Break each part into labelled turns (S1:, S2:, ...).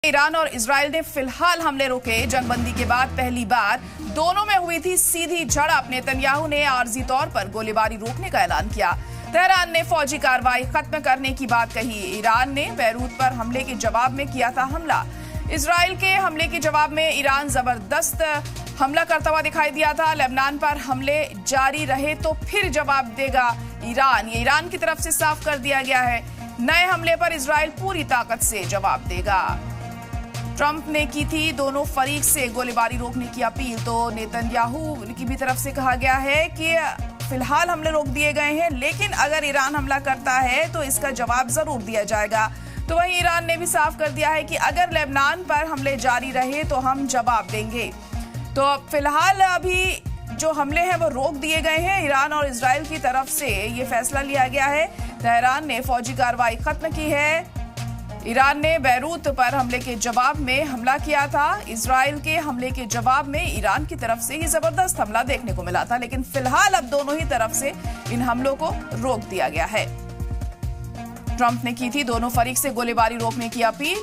S1: Iran और Israel ने फिलहाल हमले रोके। जंगबंदी के बाद पहली बार दोनों में हुई थी सीधी झड़प। नेतन्याहू ने आर्जी तौर पर गोलीबारी रोकने का ऐलान किया। तेहरान ने फौजी कार्रवाई खत्म करने की बात कही। ईरान ने बैरूत पर हमले के जवाब में किया था हमला। इजराइल के हमले के जवाब में ईरान जबरदस्त हमला करता हुआ दिखाई दिया था। लेबनान पर हमले जारी रहे तो फिर जवाब देगा ईरान, ये ईरान की तरफ से साफ कर दिया गया है। नए हमले पर इजराइल पूरी ताकत से जवाब देगा। ट्रंप ने की थी दोनों फरीक से गोलीबारी रोकने की अपील, तो नेतन्याहू की भी तरफ से कहा गया है कि फिलहाल हमले रोक दिए गए हैं, लेकिन अगर ईरान हमला करता है तो इसका जवाब जरूर दिया जाएगा। तो वहीं ईरान ने भी साफ कर दिया है कि अगर लेबनान पर हमले जारी रहे तो हम जवाब देंगे। तो फिलहाल अभी जो हमले हैं वो रोक दिए गए हैं। ईरान और इजराइल की तरफ से ये फैसला लिया गया है। तेहरान ने फौजी कार्रवाई खत्म की है। ईरान ने बैरूत पर हमले के जवाब में हमला किया था। इजराइल के हमले के जवाब में ईरान की तरफ से ये जबरदस्त हमला देखने को मिला था, लेकिन फिलहाल अब दोनों ही तरफ से इन हमलों को रोक दिया गया है। ट्रंप ने की थी दोनों फरीक से गोलीबारी रोकने की अपील,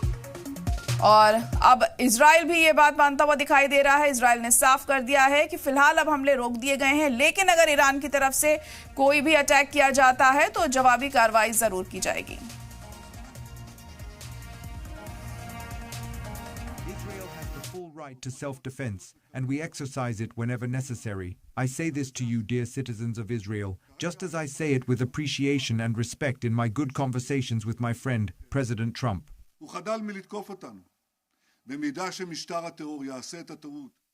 S1: और अब इजराइल भी ये बात मानता हुआ दिखाई दे रहा है। इजराइल ने साफ कर दिया है कि फिलहाल अब हमले रोक दिए गए हैं, लेकिन अगर ईरान की तरफ से कोई भी अटैक किया जाता है तो जवाबी कार्रवाई जरूर की जाएगी।
S2: Israel has the full right to self-defense, and we exercise it whenever necessary. I say this to you, dear citizens of Israel, just as I say it with appreciation and respect in my good conversations with my friend, President Trump.
S3: הוא חדל מלתקוף אותנו. במידה שמשטר הטרור יעשה את הטעות